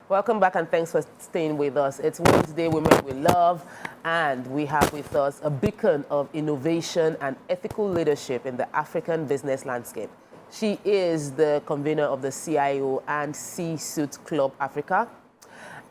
Welcome back and thanks for staying with us. It's Wednesday, Women We Love, and we have with us a beacon of innovation and ethical leadership in the African business landscape. She is the convener of the CIO and C-Suite Club Africa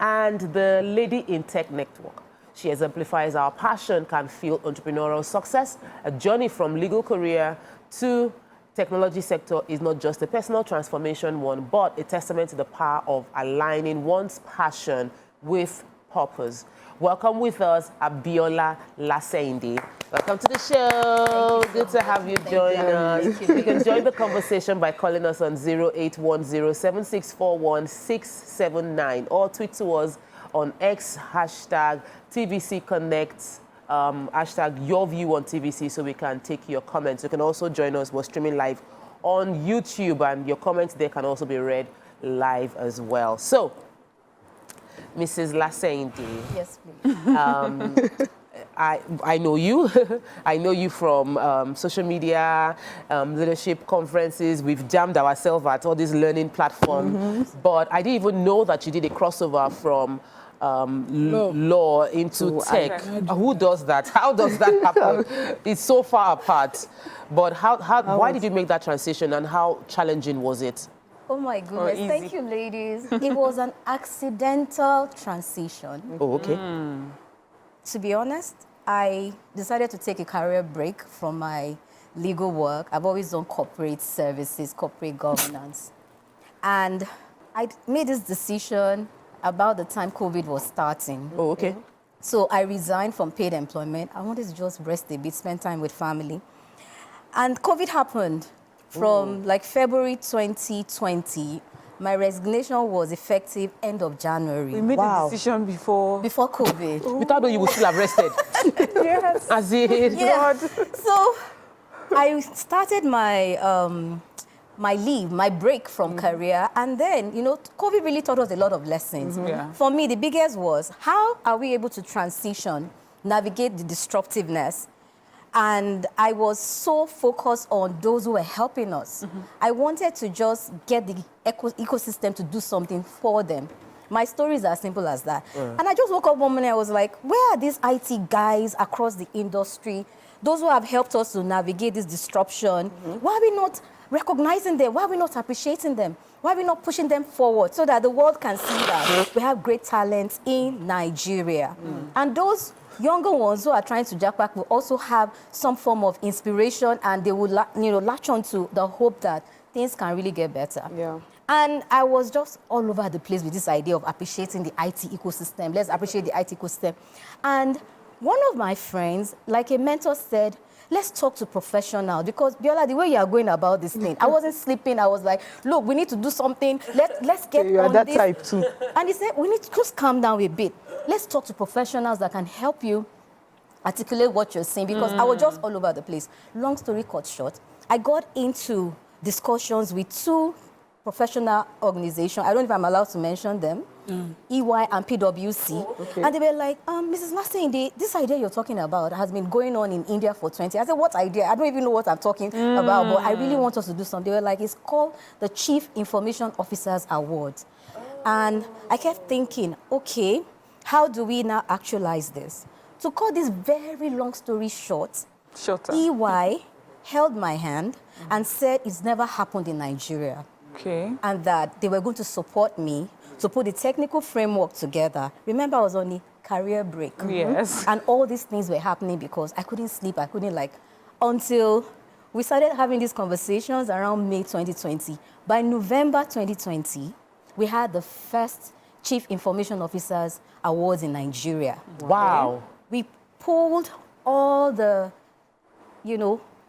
and the Lady in Tech Network. She exemplifies our passion can fuel entrepreneurial success. A journey from legal career to technology sector is not just a personal transformation one, but a testament to the power of aligning one's passion with purpose. Welcome with us, Abiola Laseinde. Welcome to the show. Good to have you join us. You can join the conversation by calling us on 0810-7641-679 or tweet to us on X hashtag TVC Connect. Hashtag your view on TVC so we can take your comments. You can also join us. We're streaming live on YouTube and your comments there can also be read live as well. So, Mrs. Laseinde. Yes, please. I know you. I know you from social media, leadership conferences. We've jammed ourselves at all these learning platforms. But I didn't even know that you did a crossover from law into tech. Who does that? How does that happen? It's so far apart. But why did you make that transition and how challenging was it? Oh my goodness. Thank you, ladies. It was an accidental transition. Oh, okay. To be honest, I decided to take a career break from my legal work. I've always done corporate services, corporate governance. And I made this decision about the time COVID was starting. Oh, okay. So I resigned from paid employment. I wanted to just rest a bit, spend time with family. And COVID happened from like February 2020. My resignation was effective end of January. We made the decision before COVID. Without knowing you would still have rested. Yes. As in, Yeah. So I started my my leave, my break from career. And then, you know, COVID really taught us a lot of lessons. Yeah. For me, the biggest was, how are we able to transition, navigate the disruptiveness? And I was so focused on those who were helping us. I wanted to just get the ecosystem to do something for them. My story is as simple as that. And I just woke up one morning, I was like, where are these IT guys across the industry? Those who have helped us to navigate this disruption. Why are we not recognizing them? Why are we not appreciating them? Why are we not pushing them forward so that the world can see that we have great talent in Nigeria? And those younger ones who are trying to jack back will also have some form of inspiration and they will latch on to the hope that things can really get better. Yeah. And I was just all over the place with this idea of appreciating the IT ecosystem. Let's appreciate the IT ecosystem. And one of my friends, like a mentor, said, let's talk to professionals because, Biola, the way you are going about this thing, I wasn't sleeping. I was like, look, we need to do something. Let's get you are on that this. type too. And he said, we need to just calm down a bit. Let's talk to professionals that can help you articulate what you're saying because I was just all over the place. Long story cut short, I got into discussions with two professional organizations. I don't know if I'm allowed to mention them. EY and PwC. Okay. And they were like, Mrs. Laseinde, this idea you're talking about has been going on in India for 20 years. I said, what idea? I don't even know what I'm talking about, but I really want us to do something. They were like, it's called the Chief Information Officers Awards. And I kept thinking, okay, how do we now actualize this? To cut this very long story short, EY held my hand and said it's never happened in Nigeria. Okay. And that they were going to support me to put the technical framework together. Remember, I was on a career break. Yes. And all these things were happening because I couldn't sleep. I couldn't until we started having these conversations around May 2020. By November 2020, we had the first Chief Information Officers Awards in Nigeria. Wow. We pulled all the,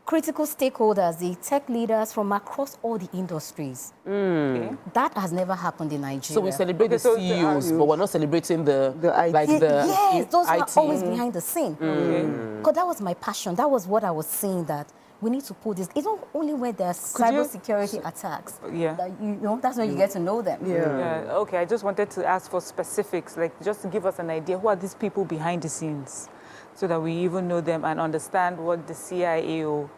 critical stakeholders, the tech leaders from across all the industries. Okay. That has never happened in Nigeria. So we celebrate the CEOs, but we're not celebrating the IT. Yes, those IT. are always behind the scene. Because that was my passion. That was what I was saying, that we need to put this. It's not only when there are cybersecurity attacks that that's when you get to know them. Yeah. Okay, I just wanted to ask for specifics, just to give us an idea. Who are these people behind the scenes? So that we even know them and understand what the CIAO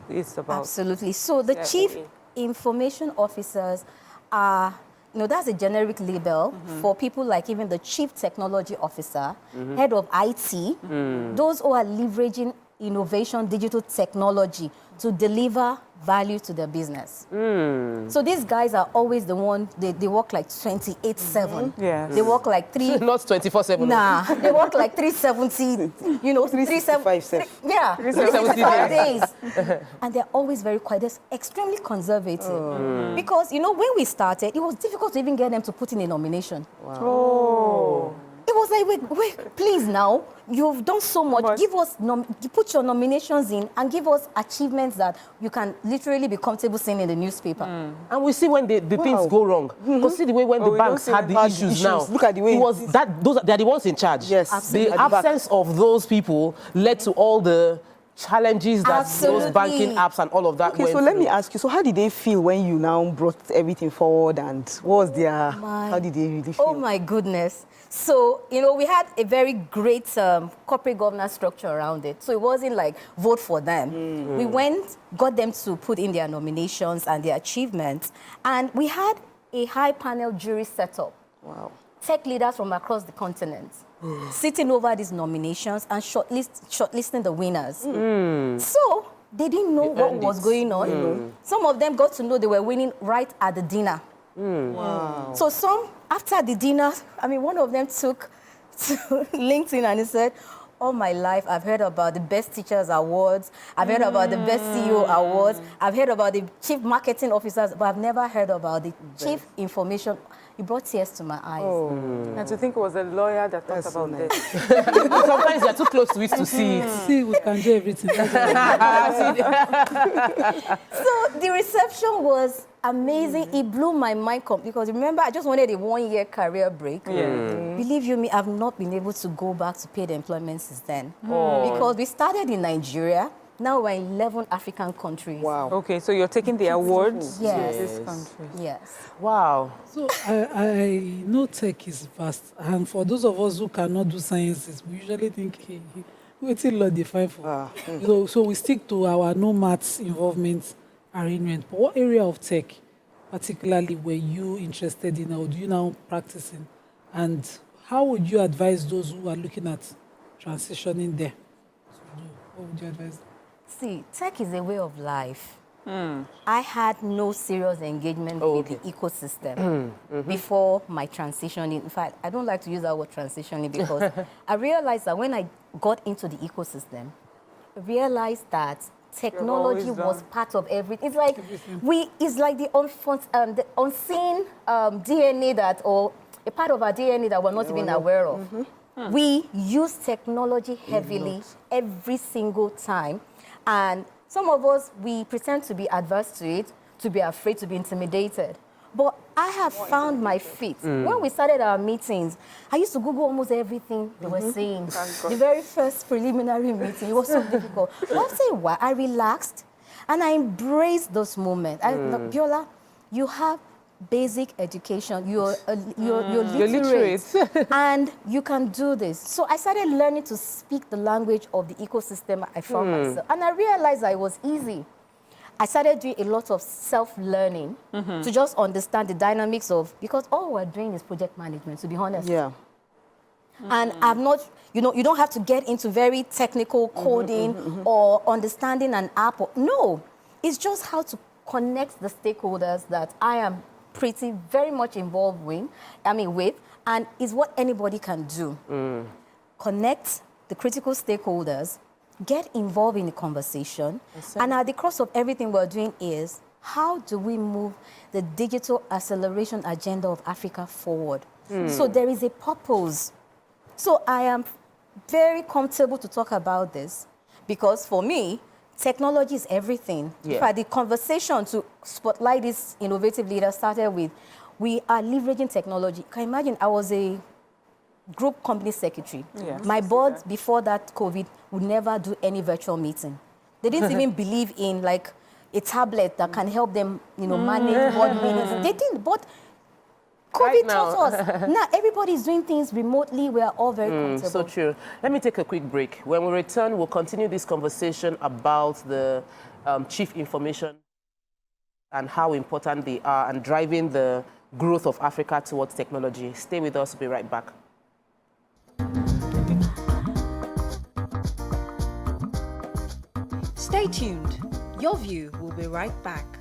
is about. Absolutely. So the Chief Information Officers are that's a generic label for people like even the chief technology officer, head of IT, those who are leveraging innovation, digital technology to deliver value to their business. So these guys are always the one, they work like 28/7. Yes. They work like Not 24/7. Nah, they work like 370, 365 yeah, 365 days. And they're always very quiet. They're extremely conservative. Because, when we started, it was difficult to even get them to put in a nomination. Wow. Oh. It was like, wait, please now, you've done so much. Give us, you put your nominations in and give us achievements that you can literally be comfortable seeing in the newspaper. And we see when the things go wrong. Because see the way when the banks had the issues now. Look at the way it was they're the ones in charge. Yes. Absolutely. The absence of those people led to all the challenges that those banking apps and all of that Okay, went so let through. me ask you, so how did they feel when you now brought everything forward, and what was their, how did they really feel? Oh my goodness. So, we had a very great corporate governance structure around it. So it wasn't like vote for them. We got them to put in their nominations and their achievements. And we had a high panel jury set up. Wow. Tech leaders from across the continent sitting over these nominations and shortlisting the winners. So they didn't know what was going on. Some of them got to know they were winning right at the dinner. Wow. So after the dinner, one of them took to LinkedIn and he said, all my life, I've heard about the Best Teachers Awards. I've heard about the Best CEO Awards. I've heard about the Chief Marketing Officers, but I've never heard about the Chief Information. It brought tears to my eyes. And to think it was a lawyer that thought about this. Sometimes you're too close to it to see it. See, we can do everything. So the reception was amazing. It blew my mind because remember, I just wanted a 1-year career break. Believe you me, I've not been able to go back to paid employment since then. Because we started in Nigeria. Now we're in 11 African countries. Wow. Okay, so you're taking the awards Yes. to this country. Yes. Wow. So I know tech is vast, and for those of us who cannot do sciences, we usually think, hey, what's it Lord define for? So we stick to our no maths involvement arrangement. But what area of tech, particularly, were you interested in, or do you now practicing? And how would you advise those who are looking at transitioning there? What would you advise them? See, tech is a way of life. I had no serious engagement with the ecosystem before my transitioning. In fact, I don't like to use that word transitioning because I realized that when I got into the ecosystem, I realized that technology was part of everything. It's like it's like the unseen DNA or a part of our DNA that we're not even aware of. We use technology heavily every single time. And some of us, we pretend to be adverse to it, to be afraid, to be intimidated. But I have found my feet. When we started our meetings, I used to Google almost everything they were saying. The very first preliminary meeting, it was so difficult. But after a while, I relaxed and I embraced those moments. Abiola, you have basic education. You're literate. And you can do this. So I started learning to speak the language of the ecosystem I found myself. And I realized that it was easy. I started doing a lot of self-learning to just understand the dynamics of, because all we're doing is project management, to be honest. Yeah. And I'm not, you don't have to get into very technical coding or understanding an app. No, it's just how to connect the stakeholders that I am very much involved with, and is what anybody can do. Connect the critical stakeholders, get involved in the conversation, and at the crux of everything we're doing is, how do we move the digital acceleration agenda of Africa forward? So there is a purpose. So I am very comfortable to talk about this, because for me, technology is everything. In fact, the conversation to spotlight this innovative leader started with, we are leveraging technology. Can you imagine, I was a group company secretary. My board, before that COVID, would never do any virtual meeting. They didn't even believe in like a tablet that can help them, manage board meetings. They didn't, but COVID taught us. Now everybody's doing things remotely. We are all very comfortable. So true. Let me take a quick break. When we return, we'll continue this conversation about the chief information and how important they are and driving the growth of Africa towards technology. Stay with us. We'll be right back. Stay tuned. Your View will be right back.